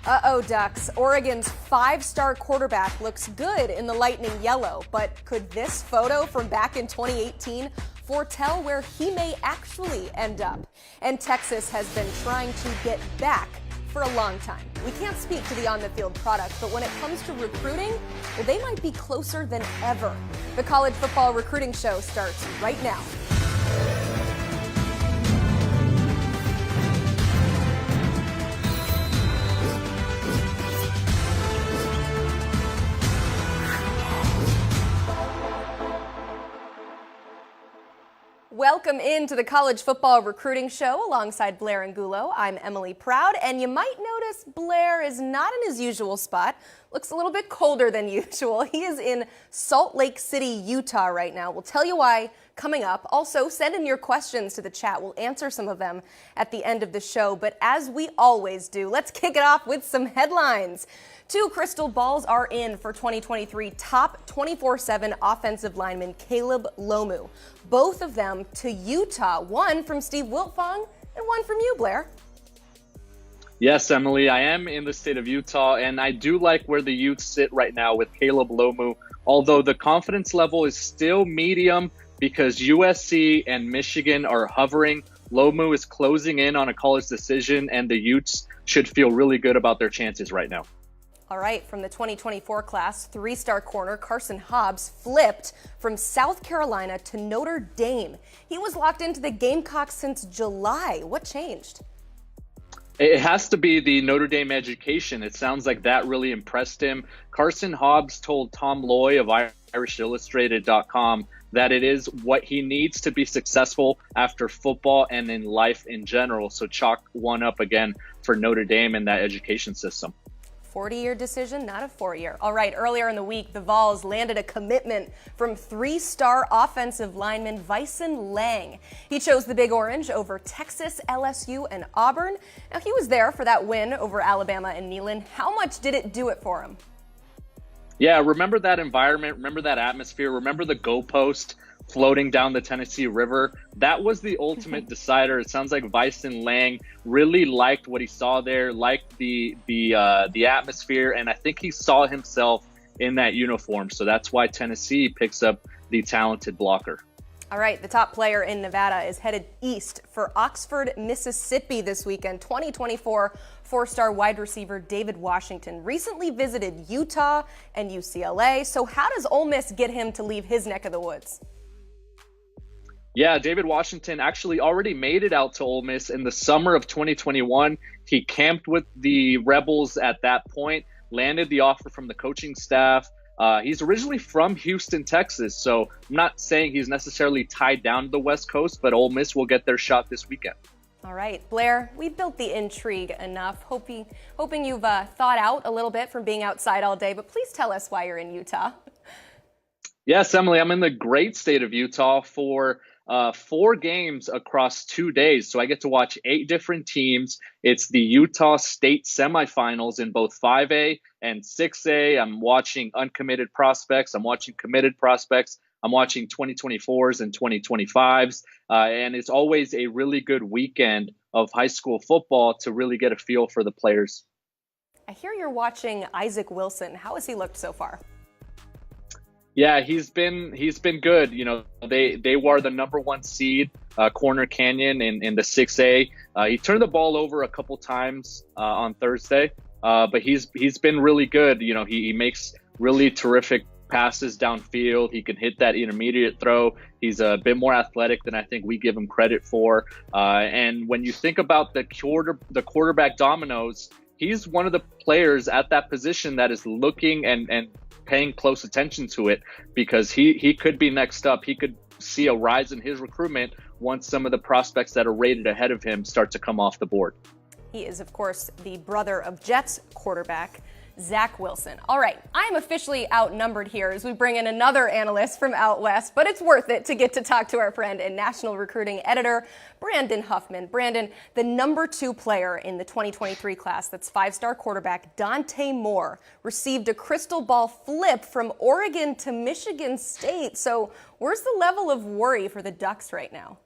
Uh-oh, Ducks. Oregon's five-star quarterback looks good in the lightning yellow, but could this photo from back in 2018 foretell where he may actually end up? And Texas has been trying to get back for a long time. We can't speak to the on-the-field product, but when it comes to recruiting, well, they might be closer than ever. The College Football Recruiting Show starts right now. Welcome into the College Football Recruiting Show alongside Blair Angulo. I'm Emily Proud, and you might notice Blair is not in his usual spot. Looks a little bit colder than usual. He is in Salt Lake City, Utah right now. We'll tell you why coming up. Also, send in your questions to the chat. We'll answer some of them at the end of the show. But as we always do, let's kick it off with some headlines. Two crystal balls are in for 2023 top 24/7 offensive lineman Caleb Lomu. Both of them to Utah, one from Steve Wiltfong and one from you, Blair. Yes, Emily, I am in the state of Utah, and I do like where the Utes sit right now with Caleb Lomu, although the confidence level is still medium because USC and Michigan are hovering. Lomu is closing in on a college decision, and the Utes should feel really good about their chances right now. All right, from the 2024 class, three-star corner Carson Hobbs flipped from South Carolina to Notre Dame. He was locked into the Gamecocks since July. What changed? It has to be the Notre Dame education. It sounds like that really impressed him. Carson Hobbs told Tom Loy of IrishIllustrated.com that it is what he needs to be successful after football and in life in general. So chalk one up again for Notre Dame and that education system. 40-year decision, not a 4-year. All right, earlier in the week, the Vols landed a commitment from three-star offensive lineman Vyson Lang. He chose the Big Orange over Texas, LSU, and Auburn. Now, he was there for that win over Alabama and Neyland. How much did it do it for him? Yeah, remember that environment, remember that atmosphere, remember the goalpost floating down the Tennessee River. That was the ultimate decider. It sounds like Vyson Lang really liked what he saw there, liked the atmosphere, and I think he saw himself in that uniform. So that's why Tennessee picks up the talented blocker. All right, the top player in Nevada is headed east for Oxford, Mississippi this weekend. 2024 four-star wide receiver David Washington recently visited Utah and UCLA. So how does Ole Miss get him to leave his neck of the woods? Yeah, David Washington actually already made it out to Ole Miss in the summer of 2021. He camped with the Rebels at that point, landed the offer from the coaching staff. He's originally from Houston, Texas, so I'm not saying he's necessarily tied down to the West Coast, but Ole Miss will get their shot this weekend. All right, Blair, we built the intrigue enough, hoping you've thought out a little bit from being outside all day, but please tell us why you're in Utah. Yes, Emily, I'm in the great state of Utah for 4 games across 2 days. So I get to watch 8 different teams. It's the Utah State semifinals in both 5A and 6A. I'm watching uncommitted prospects. I'm watching committed prospects. I'm watching 2024s and 2025s. And it's always a really good weekend of high school football to really get a feel for the players. I hear you're watching Isaac Wilson. How has he looked so far? Yeah, he's been good. You know, they were the number 1 seed, Corner Canyon in the 6A. He turned the ball over a couple times on Thursday, but he's been really good. You know, he makes really terrific passes downfield. He can hit that intermediate throw. He's a bit more athletic than I think we give him credit for. And when you think about the quarterback dominoes, he's one of the players at that position that is looking and paying close attention to it, because he could be next up. He could see a rise in his recruitment once some of the prospects that are rated ahead of him start to come off the board. He is, of course, the brother of Jets quarterback Zach Wilson. All right, I'm officially outnumbered here as we bring in another analyst from out west, but it's worth it to get to talk to our friend and national recruiting editor, Brandon Huffman. Brandon, the number 2 player in the 2023 class, that's 5-star quarterback Dante Moore, received a crystal ball flip from Oregon to Michigan State. So where's the level of worry for the Ducks right now?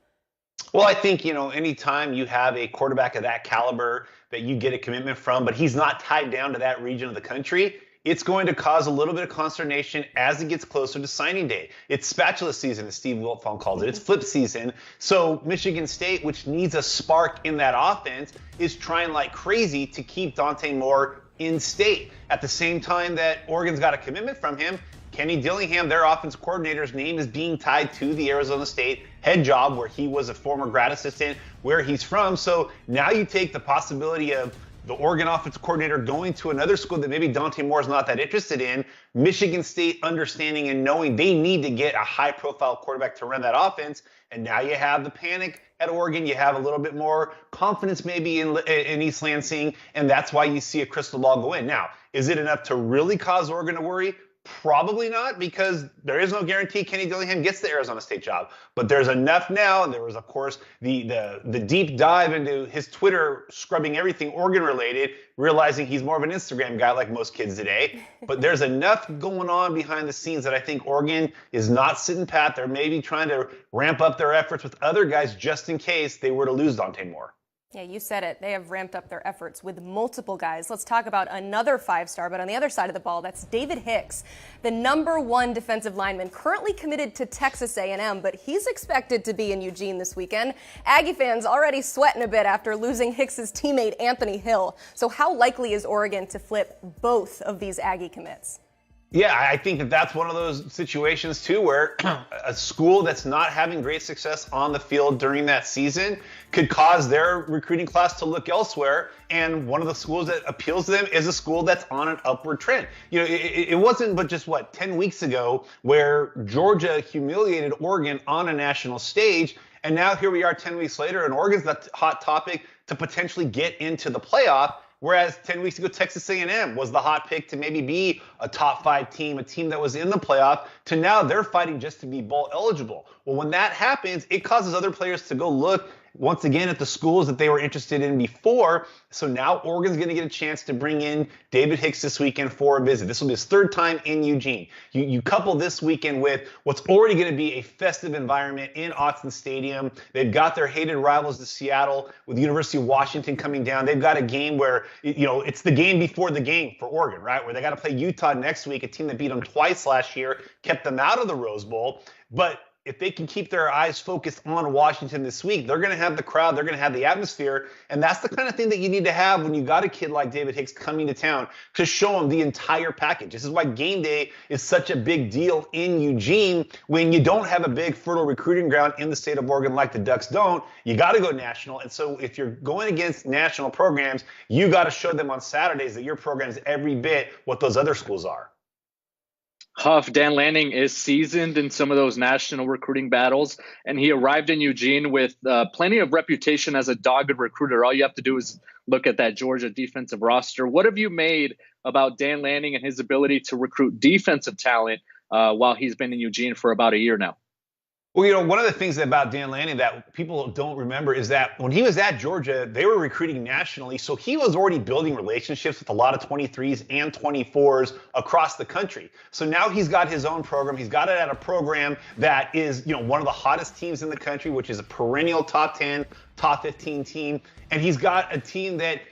Well, I think, anytime you have a quarterback of that caliber that you get a commitment from, but he's not tied down to that region of the country, it's going to cause a little bit of consternation as it gets closer to signing day. It's spatula season, as Steve Wiltfong calls it. It's flip season. So Michigan State, which needs a spark in that offense, is trying like crazy to keep Dante Moore in state. At the same time that Oregon's got a commitment from him, Kenny Dillingham, their offensive coordinator's name, is being tied to the Arizona State head job, where he was a former grad assistant, where he's from. So now you take the possibility of the Oregon offensive coordinator going to another school that maybe Dante Moore's not that interested in, Michigan State understanding and knowing they need to get a high-profile quarterback to run that offense, and now you have the panic at Oregon. You have a little bit more confidence maybe in East Lansing, and that's why you see a crystal ball go in. Now, is it enough to really cause Oregon to worry? Probably not, because there is no guarantee Kenny Dillingham gets the Arizona State job. But there's enough now. There was, of course, the deep dive into his Twitter, scrubbing everything Oregon related, realizing he's more of an Instagram guy like most kids today. But there's enough going on behind the scenes that I think Oregon is not sitting pat. They're maybe trying to ramp up their efforts with other guys just in case they were to lose Dante Moore. Yeah, you said it. They have ramped up their efforts with multiple guys. Let's talk about another five-star, but on the other side of the ball, that's David Hicks, the #1 defensive lineman, currently committed to Texas A&M, but he's expected to be in Eugene this weekend. Aggie fans already sweating a bit after losing Hicks's teammate Anthony Hill. So how likely is Oregon to flip both of these Aggie commits? Yeah, I think that's one of those situations, too, where a school that's not having great success on the field during that season could cause their recruiting class to look elsewhere. And one of the schools that appeals to them is a school that's on an upward trend. It wasn't but just, 10 weeks ago where Georgia humiliated Oregon on a national stage. And now here we are 10 weeks later, and Oregon's the hot topic to potentially get into the playoff. Whereas 10 weeks ago, Texas A&M was the hot pick to maybe be a top 5 team, a team that was in the playoff, to now they're fighting just to be bowl eligible. Well, when that happens, it causes other players to go look once again at the schools that they were interested in before. So now Oregon's going to get a chance to bring in David Hicks this weekend for a visit. This will be his 3rd time in Eugene. You couple this weekend with what's already going to be a festive environment in Autzen Stadium. They've got their hated rivals, the Seattle, with the University of Washington coming down. They've got a game where, it's the game before the game for Oregon, right? Where they got to play Utah next week, a team that beat them twice last year, kept them out of the Rose Bowl. But if they can keep their eyes focused on Washington this week, they're going to have the crowd, they're going to have the atmosphere, and that's the kind of thing that you need to have when you got a kid like David Hicks coming to town, to show him the entire package. This is why game day is such a big deal in Eugene. When you don't have a big fertile recruiting ground in the state of Oregon like the Ducks don't, you got to go national. And so if you're going against national programs, you got to show them on Saturdays that your program is every bit what those other schools are. Huff, Dan Lanning is seasoned in some of those national recruiting battles, and he arrived in Eugene with plenty of reputation as a dogged recruiter. All you have to do is look at that Georgia defensive roster. What have you made about Dan Lanning and his ability to recruit defensive talent while he's been in Eugene for about a year now? Well, one of the things about Dan Lanning that people don't remember is that when he was at Georgia, they were recruiting nationally. So he was already building relationships with a lot of 23s and 24s across the country. So now he's got his own program. He's got it at a program that is, one of the hottest teams in the country, which is a perennial top 10, top 15 team. And he's got a team that,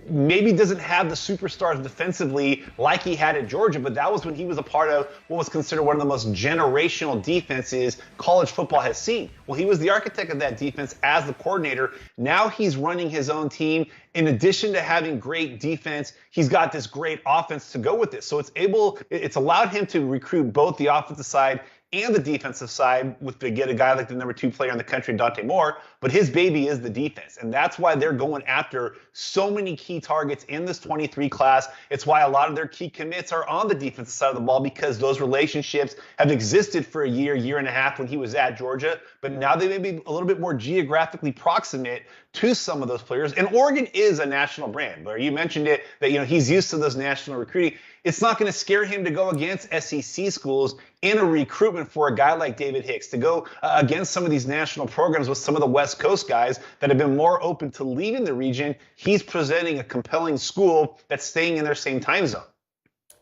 maybe doesn't have the superstars defensively like he had at Georgia, but that was when he was a part of what was considered one of the most generational defenses college football has seen. Well, he was the architect of that defense as the coordinator. Now he's running his own team. In addition to having great defense, he's got this great offense to go with it. So it's allowed him to recruit both the offensive side and the defensive side to get a guy like the #2 player in the country, Dante Moore, but his baby is the defense. And that's why they're going after so many key targets in this 23 class. It's why a lot of their key commits are on the defensive side of the ball, because those relationships have existed for a year and a half when he was at Georgia, but now they may be a little bit more geographically proximate to some of those players. And Oregon is a national brand. Blair, you mentioned it, that he's used to those national recruiting. It's not going to scare him to go against SEC schools in a recruitment for a guy like David Hicks, to go against some of these national programs with some of the West Coast guys that have been more open to leaving the region. He's presenting a compelling school that's staying in their same time zone.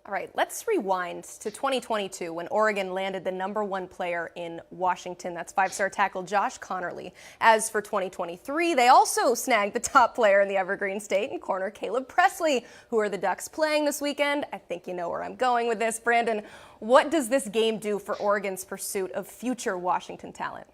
All right, let's rewind to 2022 when Oregon landed the #1 player in Washington. That's five-star tackle Josh Connerly. As for 2023, they also snagged the top player in the Evergreen State and corner Caleb Presley. Who are the Ducks playing this weekend? I think you know where I'm going with this. Brandon, what does this game do for Oregon's pursuit of future Washington talent?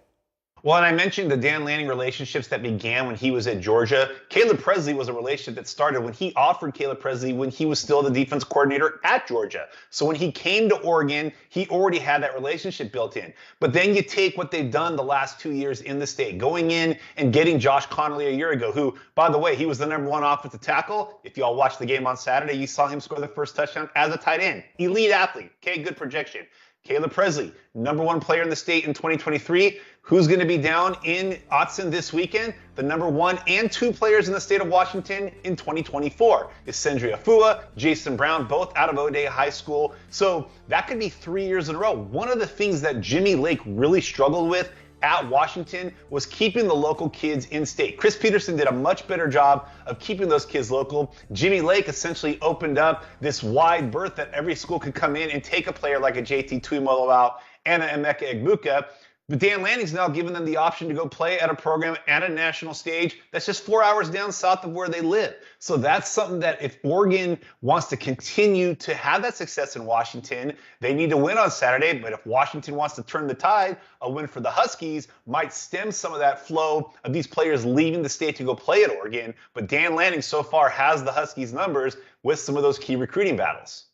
Well, and I mentioned the Dan Lanning relationships that began when he was at Georgia. Caleb Presley was a relationship that started when he offered Caleb Presley when he was still the defense coordinator at Georgia. So when he came to Oregon, he already had that relationship built in. But then you take what they've done the last 2 years in the state, going in and getting Josh Connerly a year ago, who, by the way, he was the #1 offensive tackle. If y'all watched the game on Saturday, you saw him score the first touchdown as a tight end. Elite athlete. Okay, good projection. Caleb Presley, #1 player in the state in 2023. Who's going to be down in Autzen this weekend? The #1 and 2 players in the state of Washington in 2024 is Sendri Afua, Jason Brown, both out of O'Dea High School. So that could be 3 years in a row. One of the things that Jimmy Lake really struggled with at Washington was keeping the local kids in state. Chris Peterson did a much better job of keeping those kids local. Jimmy Lake essentially opened up this wide berth that every school could come in and take a player like a JT Tuimoloau and an Emeka Egbuka. But Dan Lanning's now given them the option to go play at a program at a national stage that's just 4 hours down south of where they live. So that's something that if Oregon wants to continue to have that success in Washington, they need to win on Saturday. But if Washington wants to turn the tide, a win for the Huskies might stem some of that flow of these players leaving the state to go play at Oregon. But Dan Lanning so far has the Huskies numbers with some of those key recruiting battles.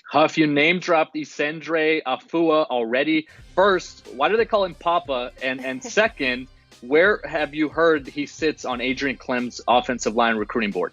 Huff, you name dropped Sendri Afua already. First, why do they call him Papa? And second, where have you heard he sits on Adrian Clem's offensive line recruiting board?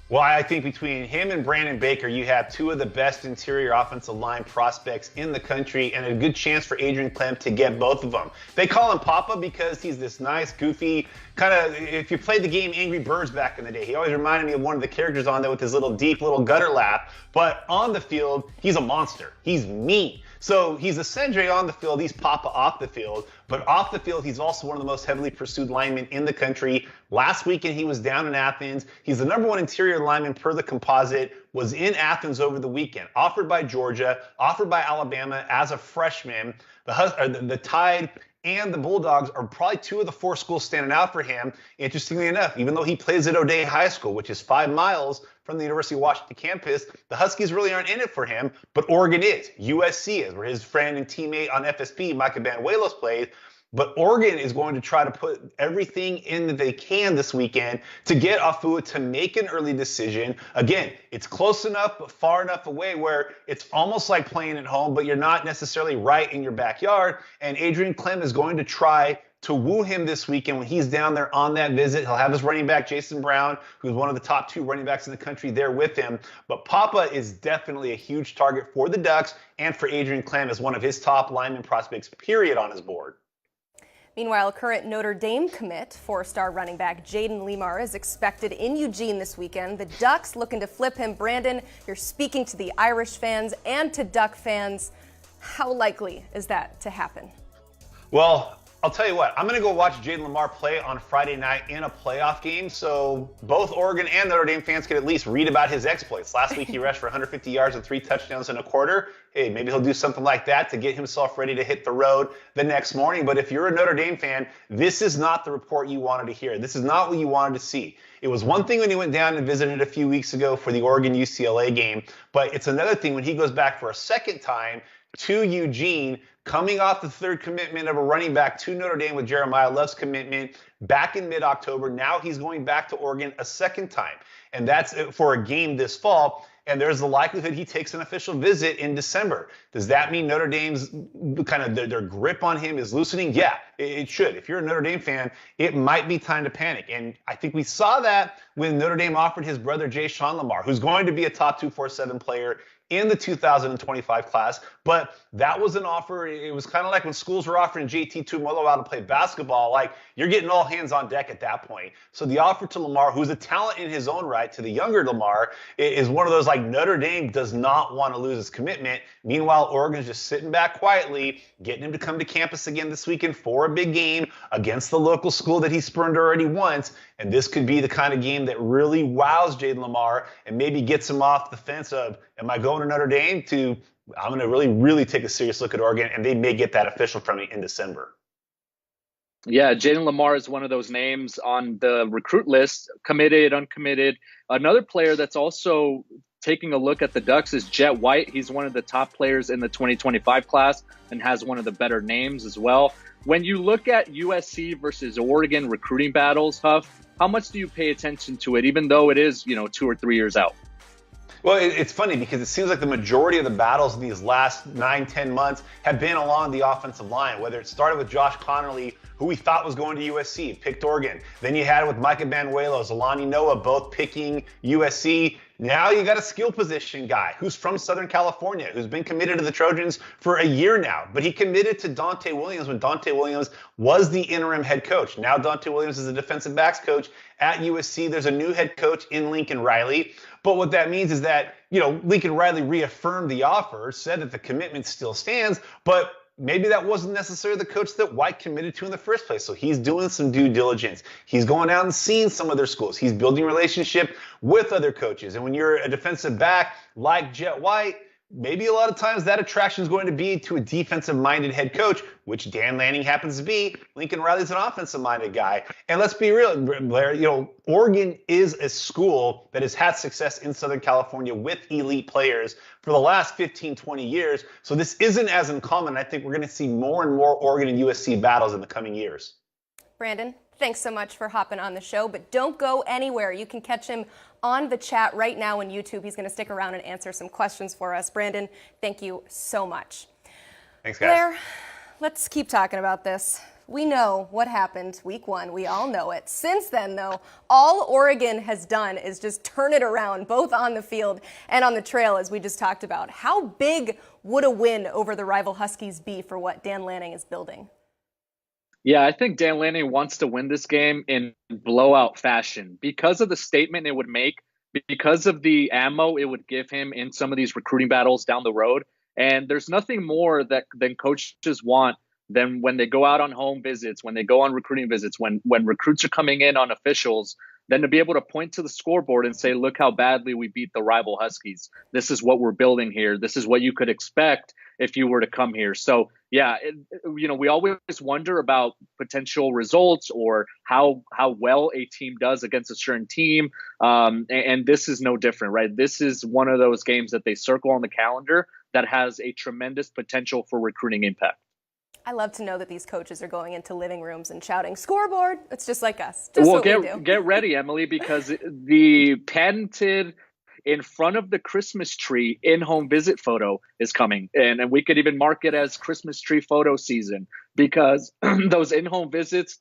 Well, I think between him and Brandon Baker, you have 2 of the best interior offensive line prospects in the country and a good chance for Adrian Clem to get both of them. They call him Papa because he's this nice, goofy, kind of, if you played the game Angry Birds back in the day, he always reminded me of one of the characters on there with his little deep little gutter laugh. But on the field, he's a monster. He's mean. So he's a Sendri on the field, he's Papa off the field, but off the field, he's also one of the most heavily pursued linemen in the country. Last weekend, he was down in Athens. He's the #1 interior lineman per the composite, was in Athens over the weekend, offered by Georgia, offered by Alabama as a freshman. The Tide and the Bulldogs are probably 2 of the 4 schools standing out for him. Interestingly enough, even though he plays at O'Dea High School, which is 5 miles from the University of Washington campus, the Huskies really aren't in it for him, but Oregon is. USC is, where his friend and teammate on FSP, Micah Banuelos, plays. But Oregon is going to try to put everything in that they can this weekend to get Afua to make an early decision. Again, it's close enough but far enough away where it's almost like playing at home, but you're not necessarily right in your backyard. And Adrian Clem is going to try to woo him this weekend when he's down there on that visit. He'll have his running back, Jason Brown, who's one of the top 2 running backs in the country, there with him. But Papa is definitely a huge target for the Ducks and for Adrian Clem as one of his top lineman prospects, period, on his board. Meanwhile, current Notre Dame commit, 4-star running back Jaden Lemar is expected in Eugene this weekend. The Ducks looking to flip him. Brandon, you're speaking to the Irish fans and to Duck fans. How likely is that to happen? Well, I'll tell you what, I'm going to go watch Jaden Lemar play on Friday night in a playoff game, so both Oregon and Notre Dame fans can at least read about his exploits. Last week he rushed for 150 yards and 3 touchdowns in a quarter. Hey, maybe he'll do something like that to get himself ready to hit the road the next morning. But if you're a Notre Dame fan, this is not the report you wanted to hear. This is not what you wanted to see. It was one thing when he went down and visited a few weeks ago for the Oregon-UCLA game, but it's another thing when he goes back for a second time to Eugene, coming off the 3rd commitment of a running back to Notre Dame with Jeremiah Love's commitment back in mid-October. Now he's going back to Oregon a second time, and that's for a game this fall. And there's the likelihood he takes an official visit in December. Does that mean Notre Dame's kind of their grip on him is loosening? Yeah, it should. If you're a Notre Dame fan, it might be time to panic. And I think we saw that when Notre Dame offered his brother Jay Sean Lamar, who's going to be a top 247 player in the 2025 class. But that was an offer. It was kind of like when schools were offering JT Tuimoloau to play basketball. Like, you're getting all hands on deck at that point. So the offer to Lamar, who's a talent in his own right, to the younger Lamar, is one of those, like, Notre Dame does not want to lose his commitment. Meanwhile, Oregon's just sitting back quietly, getting him to come to campus again this weekend for a big game against the local school that he spurned already once. And this could be the kind of game that really wows Jaden Lamar and maybe gets him off the fence of, am I going to Notre Dame, to I'm going to really, really take a serious look at Oregon, and they may get that official from me in December. Yeah, Jaden Lamar is one of those names on the recruit list, committed, uncommitted. Another player that's also taking a look at the Ducks is Jet White. He's one of the top players in the 2025 class and has one of the better names as well. When you look at USC versus Oregon recruiting battles, Huff, how much do you pay attention to it, even though it is, 2 or 3 years out? Well, it's funny because it seems like the majority of the battles in these last 9-10 months have been along the offensive line, whether it started with Josh Connerly, who we thought was going to USC, picked Oregon. Then you had it with Micah Banuelos, Alani Noah, both picking USC. Now you got a skill position guy who's from Southern California, who's been committed to the Trojans for a year now. But he committed to Dante Williams when Dante Williams was the interim head coach. Now Dante Williams is the defensive backs coach at USC. There's a new head coach in Lincoln Riley. But what that means is that, Lincoln Riley reaffirmed the offer, said that the commitment still stands, but maybe that wasn't necessarily the coach that White committed to in the first place. So he's doing some due diligence. He's going out and seeing some of their schools. He's building a relationship with other coaches. And when you're a defensive back like Jet White, maybe a lot of times that attraction is going to be to a defensive-minded head coach, which Dan Lanning happens to be. Lincoln Riley's an offensive-minded guy. And let's be real, Blair, Oregon is a school that has had success in Southern California with elite players for the last 15, 20 years. So this isn't as uncommon. I think we're going to see more and more Oregon and USC battles in the coming years. Brandon, thanks so much for hopping on the show, but don't go anywhere. You can catch him on the chat right now on YouTube. He's going to stick around and answer some questions for us. Brandon, thank you so much. Thanks, guys. Blair, let's keep talking about this. We know what happened week 1. We all know it. Since then, though, all Oregon has done is just turn it around, both on the field and on the trail, as we just talked about. How big would a win over the rival Huskies be for what Dan Lanning is building? Yeah, I think Dan Lanning wants to win this game in blowout fashion because of the statement it would make, because of the ammo it would give him in some of these recruiting battles down the road. And there's nothing more than coaches want than when they go out on home visits, when they go on recruiting visits, when recruits are coming in on officials, then to be able to point to the scoreboard and say, look how badly we beat the rival Huskies. This is what we're building here. This is what you could expect if you were to come here. So, yeah, we always wonder about potential results or how well a team does against a certain team. And this is no different, right? This is one of those games that they circle on the calendar that has a tremendous potential for recruiting impact. I love to know that these coaches are going into living rooms and shouting, scoreboard. It's just like us. Just what we do. Get ready, Emily, because the patented in front of the Christmas tree in-home visit photo is coming. And we could even mark it as Christmas tree photo season, because those in-home visits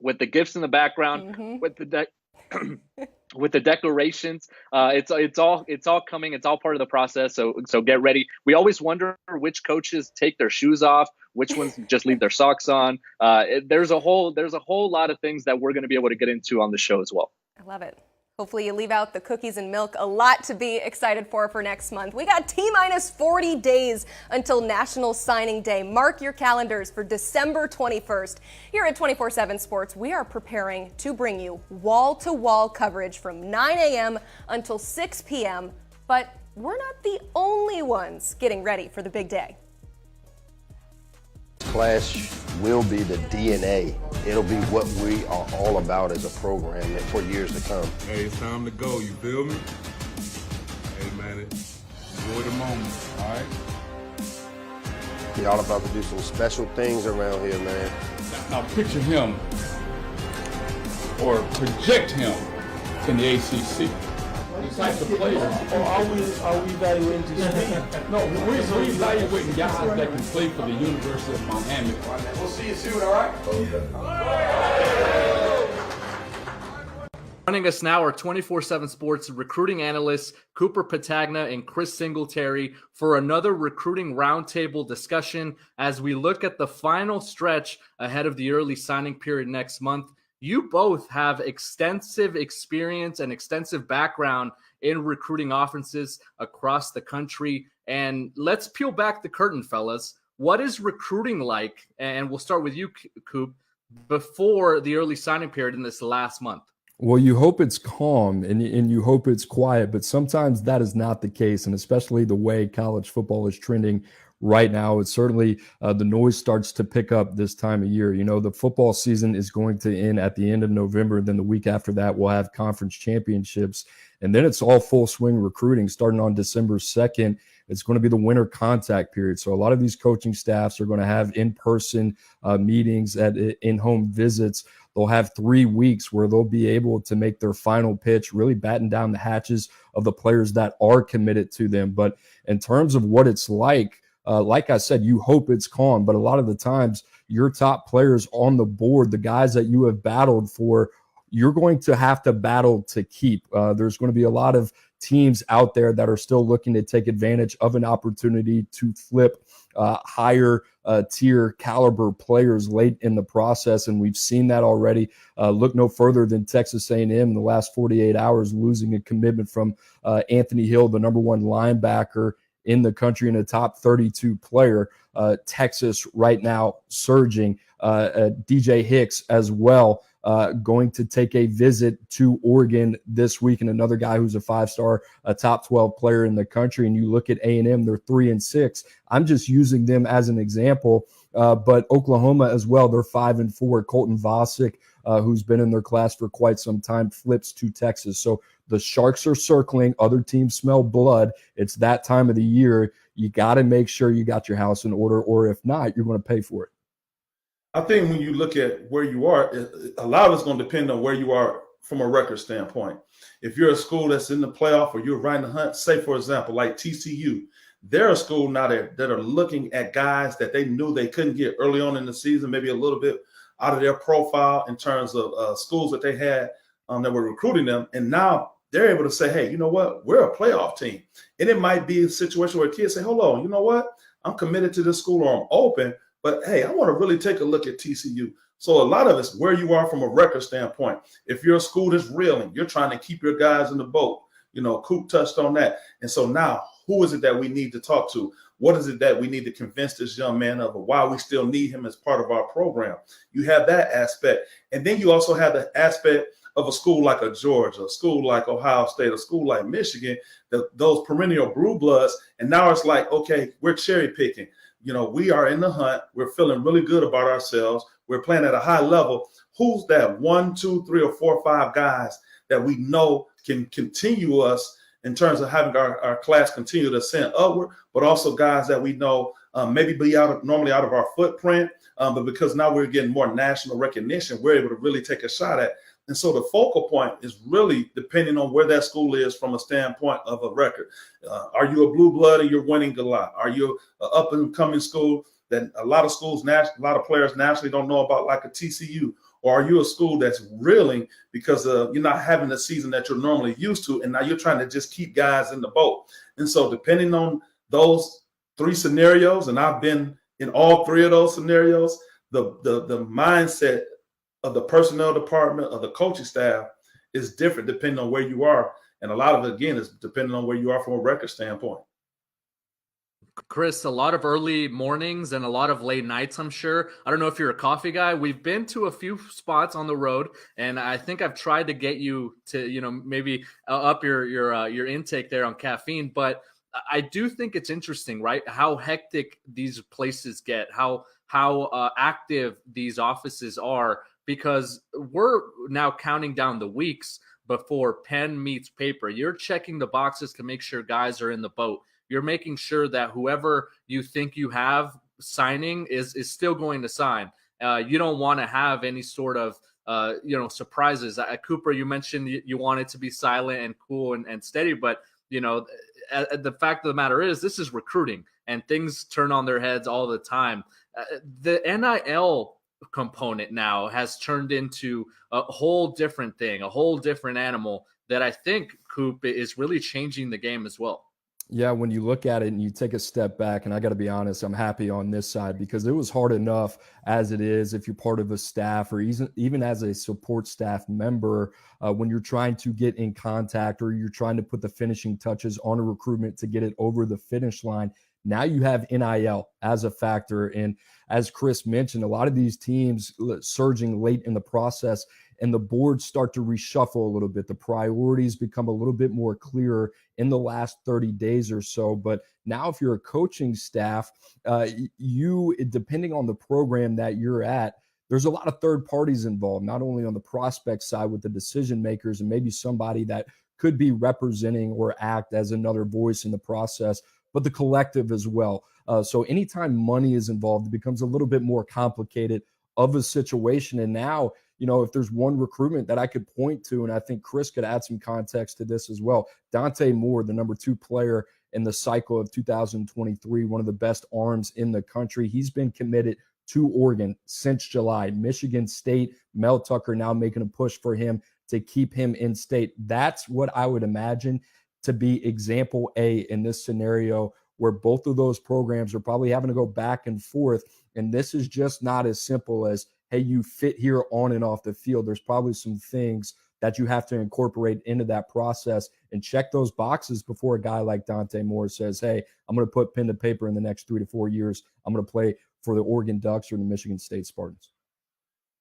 with the gifts in the background, with the with the decorations, it's all coming. It's all part of the process. So get ready. We always wonder which coaches take their shoes off, which ones just leave their socks on. There's a whole lot of things that we're going to be able to get into on the show as well. I love it. Hopefully you leave out the cookies and milk. A lot to be excited for next month. We got T-minus 40 days until National Signing Day. Mark your calendars for December 21st. Here at 247 Sports, we are preparing to bring you wall-to-wall coverage from 9 a.m. until 6 p.m. But we're not the only ones getting ready for the big day. Clash will be the DNA. It'll be what we are all about as a program for years to come. Hey, it's time to go, you feel me? Hey, man, enjoy the moment, all right? Y'all about to do some special things around here, man. Now picture him, or project him in the ACC. The types of players. Or are we evaluating to speed? No, we're evaluating guys that can play for the University of Miami. We'll see you soon, all right? Joining us now are 24/7 Sports recruiting analysts Cooper Petagna and Chris Singletary for another recruiting roundtable discussion as we look at the final stretch ahead of the early signing period next month. You both have extensive experience and extensive background in recruiting offenses across the country. And let's peel back the curtain, fellas. What is recruiting like? And we'll start with you, Coop, before the early signing period in this last month. Well, you hope it's calm and you hope it's quiet, but sometimes that is not the case, and especially the way college football is trending right now. It's certainly the noise starts to pick up this time of year. You know, the football season is going to end at the end of November. Then the week after that, we'll have conference championships, and then it's all full swing recruiting starting on December 2nd. It's going to be the winter contact period. So a lot of these coaching staffs are going to have in-person meetings at in-home visits. They'll have 3 weeks where they'll be able to make their final pitch, really batten down the hatches of the players that are committed to them. But in terms of what it's like I said, you hope it's calm. But a lot of the times, your top players on the board, the guys that you have battled for, you're going to have to battle to keep. There's going to be a lot of teams out there that are still looking to take advantage of an opportunity to flip higher tier caliber players late in the process, and we've seen that already. Look no further than Texas A&M in the last 48 hours, losing a commitment from Anthony Hill, the number one linebacker in the country and a top 32 player. Texas right now surging. DJ Hicks as well, going to take a visit to Oregon this week, and another guy who's a 5-star, a top 12 player in the country. And you look at A&M, they're 3-6. I'm just using them as an example, but Oklahoma as well, they're 5-4. Colton Vasek, who's been in their class for quite some time, flips to Texas. So the Sharks are circling. Other teams smell blood. It's that time of the year. You got to make sure you got your house in order, or if not, you're going to pay for it. I think when you look at where you are, a lot of it's going to depend on where you are from a record standpoint. If you're a school that's in the playoff or you're right in the hunt, say, for example, like TCU, they're a school now that are looking at guys that they knew they couldn't get early on in the season, maybe a little bit out of their profile in terms of schools that they had that were recruiting them. And now they're able to say, hey, you know what? We're a playoff team. And it might be a situation where kids say, hold on, you know what? I'm committed to this school or I'm open. But, hey, I want to really take a look at TCU. So a lot of it's where you are from a record standpoint. If you're a school that's reeling, you're trying to keep your guys in the boat. You know, Coop touched on that. And so now, who is it that we need to talk to? What is it that we need to convince this young man of why we still need him as part of our program? You have that aspect. And then you also have the aspect of a school like a Georgia, a school like Ohio State, a school like Michigan, those perennial blue bloods. And now it's like, okay, we're cherry picking. You know, we are in the hunt. We're feeling really good about ourselves. We're playing at a high level. Who's that 1, 2, 3, or 4, 5 guys that we know can continue us in terms of having our class continue to ascend upward, but also guys that we know maybe be normally out of our footprint, but because now we're getting more national recognition, we're able to really take a shot at. And so the focal point is really depending on where that school is from a standpoint of a record. Are you a blue blood and you're winning a lot? Are you an up and coming school that a lot of schools, a lot of players nationally don't know about, like a TCU? Or are you a school that's reeling because you're not having the season that you're normally used to, and now you're trying to just keep guys in the boat? And so depending on those 3 scenarios, and I've been in all 3 of those scenarios, the mindset of the personnel department, of the coaching staff is different depending on where you are. And a lot of it, again, is depending on where you are from a record standpoint. Chris, a lot of early mornings and a lot of late nights, I'm sure. I don't know if you're a coffee guy. We've been to a few spots on the road, and I think I've tried to get you to, you know, maybe up your intake there on caffeine. But I do think it's interesting, right? How hectic these places get, how active these offices are, because we're now counting down the weeks before pen meets paper. You're checking the boxes to make sure guys are in the boat. You're making sure that whoever you think you have signing is still going to sign. You don't want to have any sort of surprises. Cooper, you mentioned you want it to be silent and cool and steady, but the fact of the matter is this is recruiting and things turn on their heads all the time. The NIL component now has turned into a whole different thing, a whole different animal that I think, Coop, is really changing the game as well. Yeah, when you look at it and you take a step back, and I got to be honest, I'm happy on this side because it was hard enough as it is if you're part of a staff or even as a support staff member when you're trying to get in contact or you're trying to put the finishing touches on a recruitment to get it over the finish line. Now you have NIL as a factor. And as Chris mentioned, a lot of these teams surging late in the process and the boards start to reshuffle a little bit. The priorities become a little bit more clearer in the last 30 days or so. But now if you're a coaching staff, depending on the program that you're at, there's a lot of third parties involved, not only on the prospect side with the decision makers and maybe somebody that could be representing or act as another voice in the process, but the collective as well. So anytime money is involved, it becomes a little bit more complicated of a situation. And now, if there's one recruitment that I could point to, and I think Chris could add some context to this as well, Dante Moore, the number 2 player in the cycle of 2023, one of the best arms in the country. He's been committed to Oregon since July. Michigan State, Mel Tucker now making a push for him to keep him in state. That's what I would imagine to be example A in this scenario where both of those programs are probably having to go back and forth. And this is just not as simple as, hey, you fit here on and off the field. There's probably some things that you have to incorporate into that process and check those boxes before a guy like Dante Moore says, hey, I'm going to put pen to paper in the next 3 to 4 years. I'm going to play for the Oregon Ducks or the Michigan State Spartans.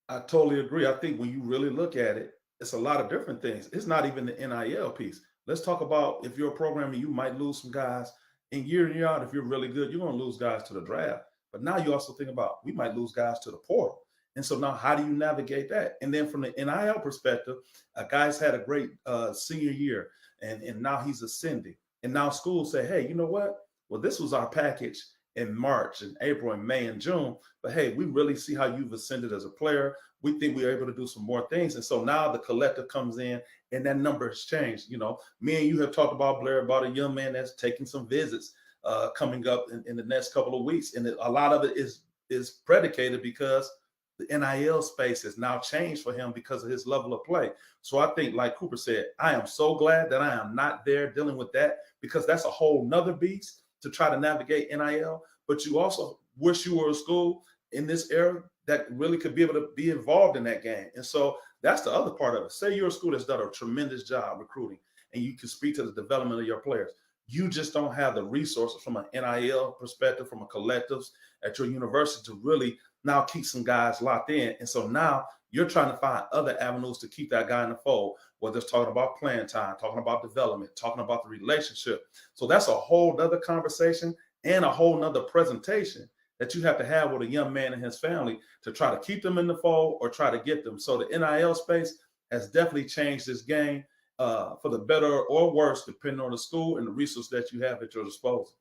I totally agree. I think when you really look at it, it's a lot of different things. It's not even the NIL piece. Let's talk about if you're a program and you might lose some guys in year in, year out. If you're really good, you're going to lose guys to the draft. But now you also think about, we might lose guys to the portal. And so now how do you navigate that? And then from the NIL perspective, a guy's had a great senior year and now he's ascending. And now schools say, hey, you know what? Well, this was our package in March and April and May and June. But hey, we really see how you've ascended as a player. We think we're able to do some more things. And so now the collective comes in and that number has changed. Me and you have talked about, Blair, about a young man that's taking some visits coming up in the next couple of weeks. And a lot of it is predicated because the NIL space has now changed for him because of his level of play. So I think, like Cooper said, I am so glad that I am not there dealing with that, because that's a whole nother beast to try to navigate NIL. But you also wish you were a school in this era that really could be able to be involved in that game. And so that's the other part of it. Say you're a school that's done a tremendous job recruiting and you can speak to the development of your players. You just don't have the resources from an NIL perspective, from a collectives at your university to really now keep some guys locked in. And so now you're trying to find other avenues to keep that guy in the fold, whether it's talking about playing time, talking about development, talking about the relationship. So that's a whole nother conversation and a whole nother presentation that you have to have with a young man and his family to try to keep them in the fold or try to get them. So the NIL space has definitely changed this game for the better or worse, depending on the school and the resources that you have at your disposal.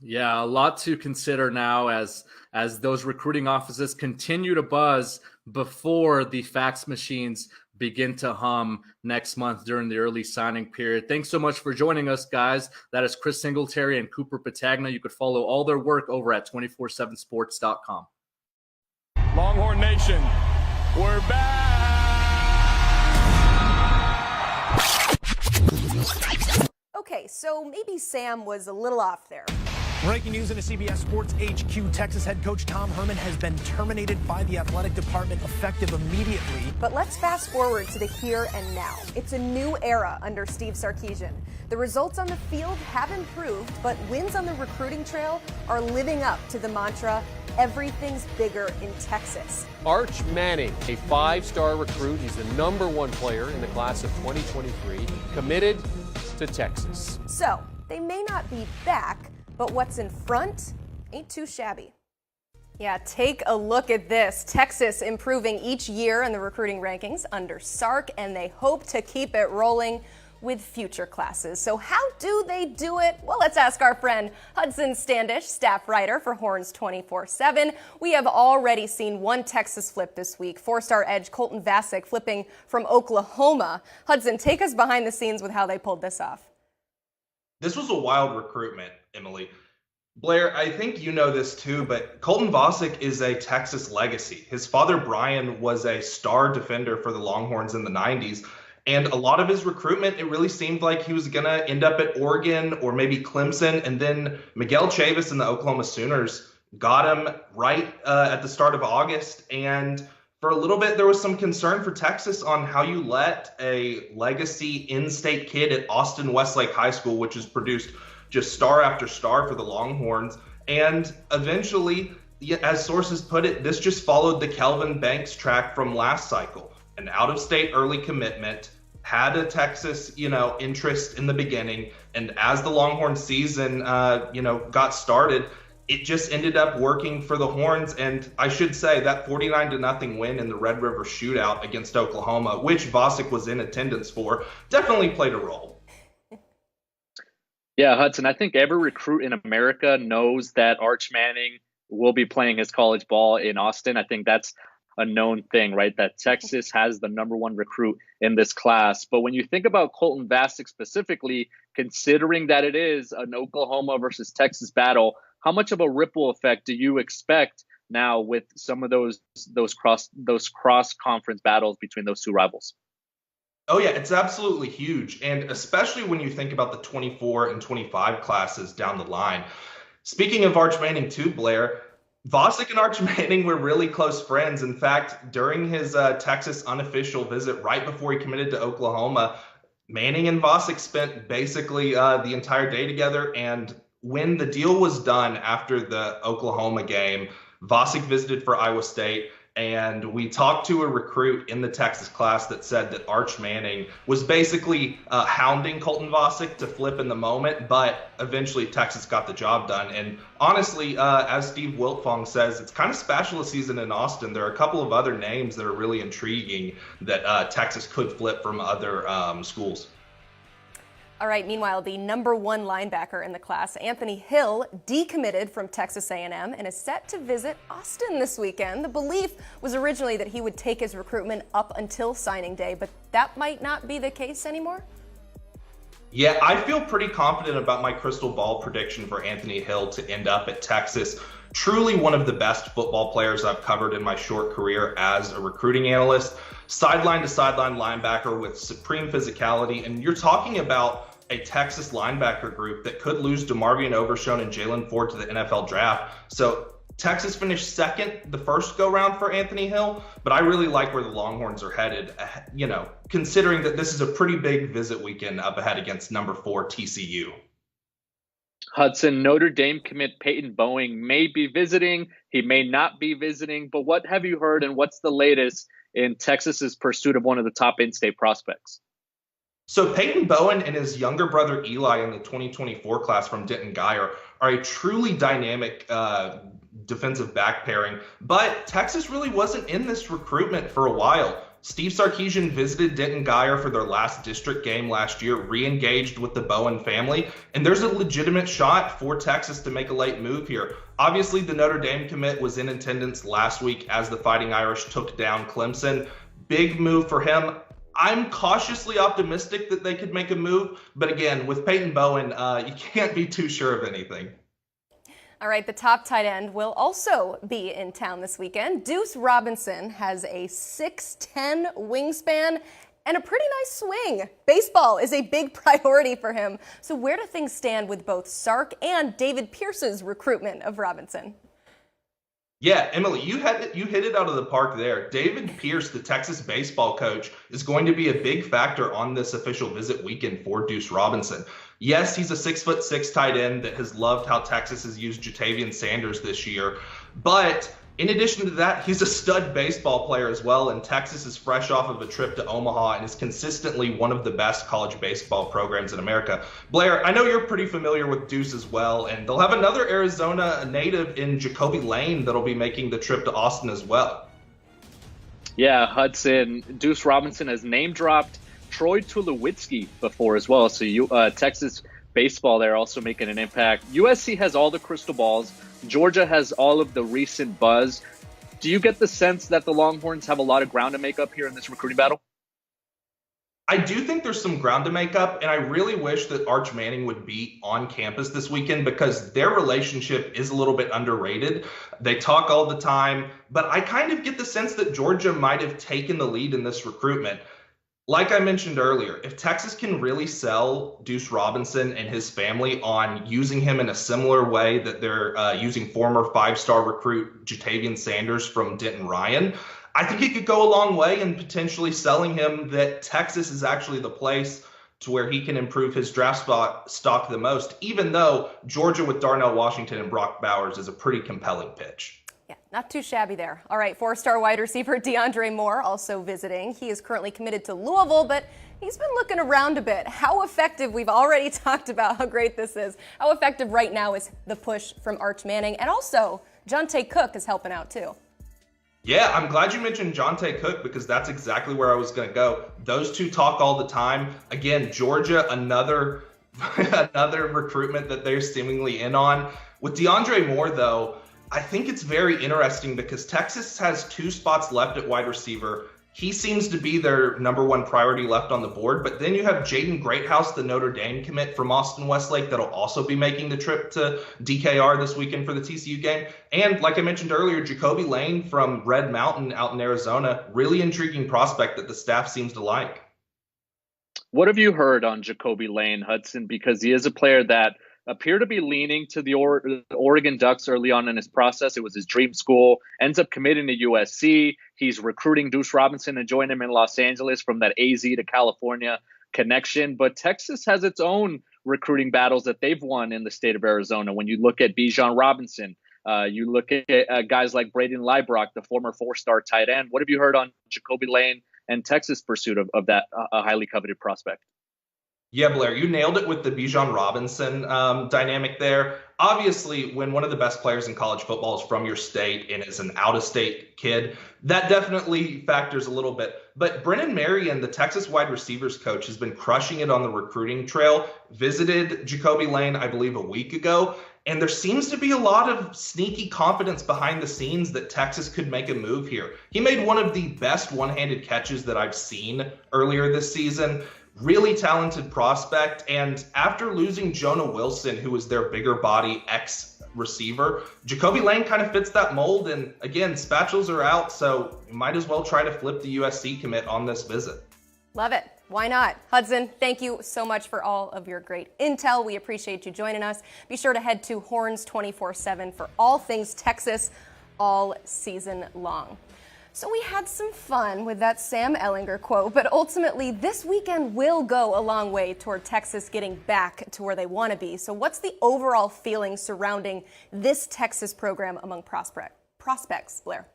Yeah, a lot to consider now as those recruiting offices continue to buzz before the fax machines begin to hum next month during the early signing period. Thanks so much for joining us, guys. That is Chris Singletary and Cooper Petagna. You could follow all their work over at 247sports.com. Longhorn Nation, we're back. Okay, so maybe Sam was a little off there. Breaking news in a CBS Sports HQ, Texas head coach Tom Herman has been terminated by the athletic department effective immediately. But let's fast forward to the here and now. It's a new era under Steve Sarkisian. The results on the field have improved, but wins on the recruiting trail are living up to the mantra, everything's bigger in Texas. Arch Manning, a 5-star recruit. He's the #1 player in the class of 2023, committed to Texas. So, they may not be back, but what's in front ain't too shabby. Yeah, take a look at this. Texas improving each year in the recruiting rankings under Sark, and they hope to keep it rolling with future classes. So how do they do it? Well, let's ask our friend Hudson Standish, staff writer for Horns247. We have already seen one Texas flip this week, 4-star edge Colton Vasek flipping from Oklahoma. Hudson, take us behind the scenes with how they pulled this off. This was a wild recruitment, Emily. Blair, I think you know this too, but Colton Vasek is a Texas legacy. His father, Brian, was a star defender for the Longhorns in the 90s. And a lot of his recruitment, it really seemed like he was going to end up at Oregon or maybe Clemson. And then Miguel Chavis and the Oklahoma Sooners got him right at the start of August. And for a little bit, there was some concern for Texas on how you let a legacy in-state kid at Austin Westlake High School, which has produced just star after star for the Longhorns. And eventually, as sources put it, this just followed the Kelvin Banks track from last cycle. An out-of-state early commitment, had a Texas, interest in the beginning. And as the Longhorn season, got started, it just ended up working for the Horns. And I should say that 49-0 win in the Red River Shootout against Oklahoma, which Vasek was in attendance for, definitely played a role. Yeah, Hudson, I think every recruit in America knows that Arch Manning will be playing his college ball in Austin. I think that's a known thing, right? That Texas has the #1 recruit in this class. But when you think about Colton Vasek specifically, considering that it is an Oklahoma versus Texas battle, how much of a ripple effect do you expect now with some of those cross conference battles between those two rivals? Oh, yeah, it's absolutely huge. And especially when you think about the 24 and 25 classes down the line. Speaking of Arch Manning too, Blair, Vasek and Arch Manning were really close friends. In fact, during his Texas unofficial visit right before he committed to Oklahoma, Manning and Vasek spent basically the entire day together. And when the deal was done after the Oklahoma game, Vasek visited for Iowa State. And we talked to a recruit in the Texas class that said that Arch Manning was basically hounding Colton Vasek to flip in the moment, but eventually Texas got the job done. And honestly, as Steve Wiltfong says, it's kind of special season in Austin. There are a couple of other names that are really intriguing that Texas could flip from other schools. All right, meanwhile, the #1 linebacker in the class, Anthony Hill, decommitted from Texas A&M and is set to visit Austin this weekend. The belief was originally that he would take his recruitment up until signing day, but that might not be the case anymore. Yeah, I feel pretty confident about my crystal ball prediction for Anthony Hill to end up at Texas. Truly one of the best football players I've covered in my short career as a recruiting analyst. Sideline to sideline linebacker with supreme physicality. And you're talking about a Texas linebacker group that could lose DeMarvion Overshown and Jalen Ford to the NFL draft. So Texas finished second the first go round for Anthony Hill, but I really like where the Longhorns are headed, considering that this is a pretty big visit weekend up ahead against #4 TCU. Hudson, Notre Dame commit Peyton Boeing may be visiting. He may not be visiting, but what have you heard and what's the latest in Texas's pursuit of one of the top in-state prospects? So Peyton Bowen and his younger brother Eli in the 2024 class from Denton Guyer are a truly dynamic defensive back pairing, but Texas really wasn't in this recruitment for a while. Steve Sarkisian visited Denton Guyer for their last district game last year, re-engaged with the Bowen family, and there's a legitimate shot for Texas to make a late move here. Obviously, the Notre Dame commit was in attendance last week as the Fighting Irish took down Clemson. Big move for him. I'm cautiously optimistic that they could make a move, but again, with Peyton Bowen, you can't be too sure of anything. All right, the top tight end will also be in town this weekend. Deuce Robinson has a 6'10" wingspan and a pretty nice swing. Baseball is a big priority for him. So where do things stand with both Sark and David Pierce's recruitment of Robinson? Yeah, Emily, you hit it out of the park there. David Pierce, the Texas baseball coach, is going to be a big factor on this official visit weekend for Deuce Robinson. Yes, he's a 6'6" tight end that has loved how Texas has used Jatavian Sanders this year. But in addition to that, he's a stud baseball player as well, and Texas is fresh off of a trip to Omaha and is consistently one of the best college baseball programs in America. Blair, I know you're pretty familiar with Deuce as well, and they'll have another Arizona native in Jacoby Lane that'll be making the trip to Austin as well. Yeah, Hudson, Deuce Robinson has name-dropped Troy Tulowitzki before as well, so Texas baseball there also making an impact. USC has all the crystal balls. Georgia has all of the recent buzz. Do you get the sense that the Longhorns have a lot of ground to make up here in this recruiting battle? I do think there's some ground to make up, and I really wish that Arch Manning would be on campus this weekend because their relationship is a little bit underrated. They talk all the time, but I kind of get the sense that Georgia might have taken the lead in this recruitment. Like I mentioned earlier, if Texas can really sell Deuce Robinson and his family on using him in a similar way that they're using former five-star recruit Jatavian Sanders from Denton Ryan, I think it could go a long way in potentially selling him that Texas is actually the place to where he can improve his draft stock the most, even though Georgia with Darnell Washington and Brock Bowers is a pretty compelling pitch. Yeah, not too shabby there. All right, four-star wide receiver DeAndre Moore also visiting. He is currently committed to Louisville, but he's been looking around a bit. How effective, we've already talked about how great this is. How effective right now is the push from Arch Manning? And also, Jonte Cook is helping out too. Yeah, I'm glad you mentioned Jonte Cook because that's exactly where I was going to go. Those two talk all the time. Again, Georgia, another recruitment that they're seemingly in on. With DeAndre Moore, though, I think it's very interesting because Texas has 2 spots left at wide receiver. He seems to be their number 1 priority left on the board. But then you have Jaden Greathouse, the Notre Dame commit from Austin Westlake, that'll also be making the trip to DKR this weekend for the TCU game. And like I mentioned earlier, Jacoby Lane from Red Mountain out in Arizona, really intriguing prospect that the staff seems to like. What have you heard on Jacoby Lane, Hudson? Because he is a player that appeared to be leaning to the Oregon Ducks early on in his process. It was his dream school, ends up committing to USC. He's recruiting Deuce Robinson to join him in Los Angeles from that AZ to California connection. But Texas has its own recruiting battles that they've won in the state of Arizona. When you look at Bijan Robinson, you look at guys like Braden Liebrock, the former 4-star tight end. What have you heard on Jacoby Lane and Texas' pursuit of that highly coveted prospect? Yeah, Blair, you nailed it with the Bijan Robinson dynamic there. Obviously, when one of the best players in college football is from your state and is an out-of-state kid, that definitely factors a little bit. But Brennan Marion, the Texas wide receivers coach, has been crushing it on the recruiting trail, visited Jacoby Lane, I believe, a week ago. And there seems to be a lot of sneaky confidence behind the scenes that Texas could make a move here. He made one of the best one-handed catches that I've seen earlier this season. Really talented prospect. And after losing Jonah Wilson, who was their bigger body receiver, Jacoby Lane kind of fits that mold. And again, spatulas are out, so you might as well try to flip the USC commit on this visit. Love it. Why not? Hudson, thank you so much for all of your great intel. We appreciate you joining us. Be sure to head to Horns247 for all things Texas all season long. So we had some fun with that Sam Ehlinger quote, but ultimately this weekend will go a long way toward Texas getting back to where they want to be. So what's the overall feeling surrounding this Texas program among prospects, Blair?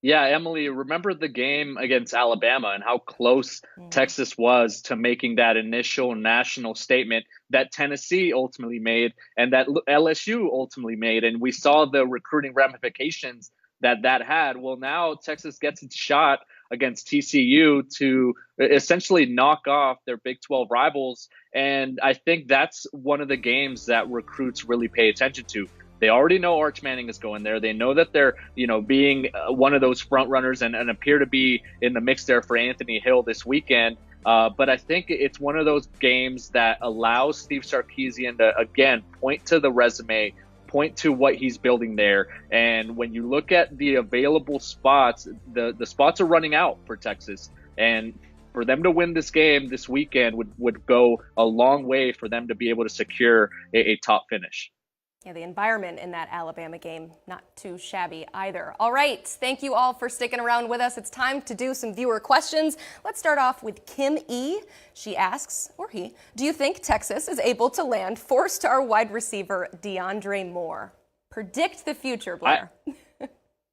Yeah, Emily, remember the game against Alabama and how close Texas was to making that initial national statement that Tennessee ultimately made and that LSU ultimately made. And we saw the recruiting ramifications that had. Well, now Texas gets its shot against TCU to essentially knock off their Big 12 rivals. And I think that's one of the games that recruits really pay attention to. They already know Arch Manning is going there. They know that they're, being one of those front runners and appear to be in the mix there for Anthony Hill this weekend. But I think it's one of those games that allows Steve Sarkisian to, again, point to the resume, point to what he's building there. And when you look at the available spots, the spots are running out for Texas. And for them to win this game this weekend would go a long way for them to be able to secure a top finish. Yeah, the environment in that Alabama game, not too shabby either. All right, thank you all for sticking around with us. It's time to do some viewer questions. Let's start off with Kim E. She asks, or he, do you think Texas is able to land 4-star wide receiver DeAndre Moore? Predict the future, Blair.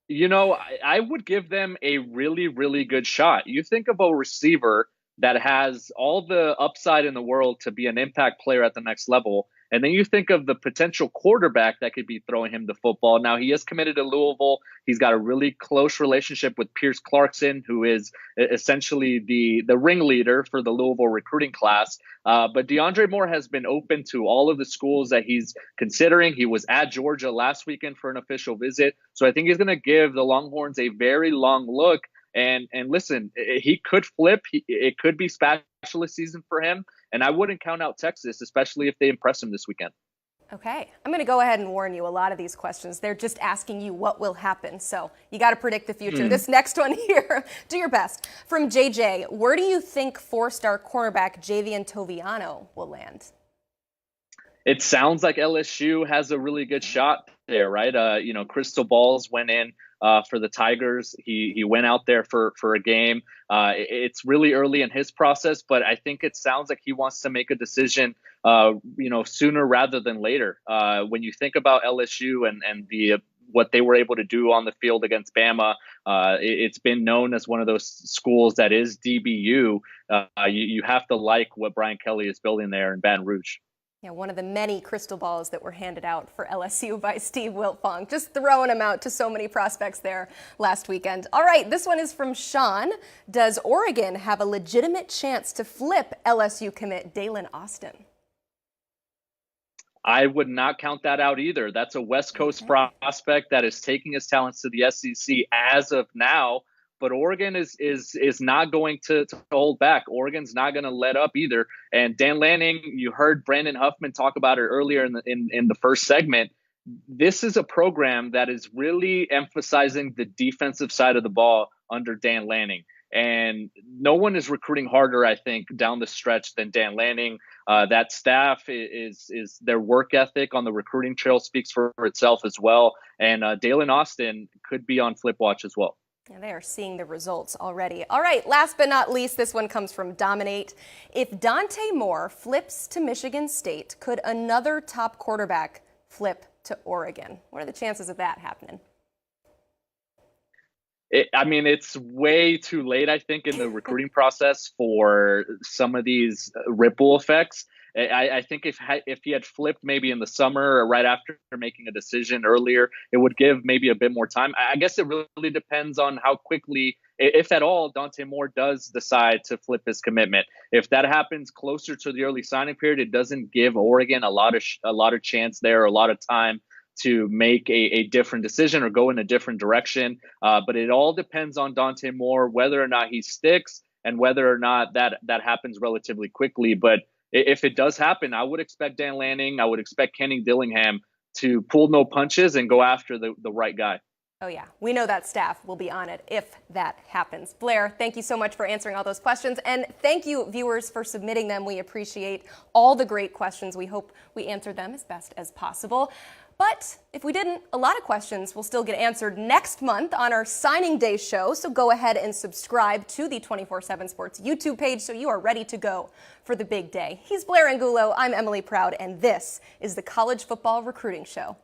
I would give them a really, really good shot. You think of a receiver that has all the upside in the world to be an impact player at the next level. And then you think of the potential quarterback that could be throwing him the football. Now, he is committed to Louisville. He's got a really close relationship with Pierce Clarkson, who is essentially the ringleader for the Louisville recruiting class. But DeAndre Moore has been open to all of the schools that he's considering. He was at Georgia last weekend for an official visit. So I think he's going to give the Longhorns a very long look. And listen, he could flip. It could be specialist season for him. And I wouldn't count out Texas, especially if they impress him this weekend. Okay, I'm going to go ahead and warn you, a lot of these questions, they're just asking you what will happen. So you got to predict the future. This next one here, do your best. From JJ, where do you think 4-star cornerback Javian Toviano will land? It sounds like LSU has a really good shot there, right? Crystal Balls went in for the Tigers. He went out there for a game. It's really early in his process, but I think it sounds like he wants to make a decision, sooner rather than later. When you think about LSU and the what they were able to do on the field against Bama, it's been known as one of those schools that is DBU. You have to like what Brian Kelly is building there in Baton Rouge. Yeah, one of the many crystal balls that were handed out for LSU by Steve Wiltfong. Just throwing them out to so many prospects there last weekend. All right, this one is from Sean. Does Oregon have a legitimate chance to flip LSU commit Dalen Austin? I would not count that out either. That's a West Coast prospect that is taking his talents to the SEC as of now. But Oregon is not going to hold back. Oregon's not going to let up either. And Dan Lanning, you heard Brandon Huffman talk about it earlier in the first segment. This is a program that is really emphasizing the defensive side of the ball under Dan Lanning. And no one is recruiting harder, I think, down the stretch than Dan Lanning. That staff is their work ethic on the recruiting trail speaks for itself as well. And Dalen Austin could be on flip watch as well. Yeah, they are seeing the results already. All right, last but not least, this one comes from Dominate. If Dante Moore flips to Michigan State, could another top quarterback flip to Oregon? What are the chances of that happening? It's way too late, I think, in the recruiting process for some of these ripple effects. I think if he had flipped maybe in the summer or right after making a decision earlier, it would give maybe a bit more time. I guess it really depends on how quickly, if at all, Dante Moore does decide to flip his commitment. If that happens closer to the early signing period, it doesn't give Oregon a lot of chance there, a lot of time to make a different decision or go in a different direction. But it all depends on Dante Moore, whether or not he sticks and whether or not that happens relatively quickly. But if it does happen, I would expect Dan Lanning, I would expect Kenny Dillingham to pull no punches and go after the right guy. Oh, yeah. We know that staff will be on it if that happens. Blair, thank you so much for answering all those questions. And thank you, viewers, for submitting them. We appreciate all the great questions. We hope we answered them as best as possible. But if we didn't, a lot of questions will still get answered next month on our signing day show. So go ahead and subscribe to the 247 Sports YouTube page so you are ready to go for the big day. He's Blair Angulo. I'm Emily Proud, and this is the College Football Recruiting Show.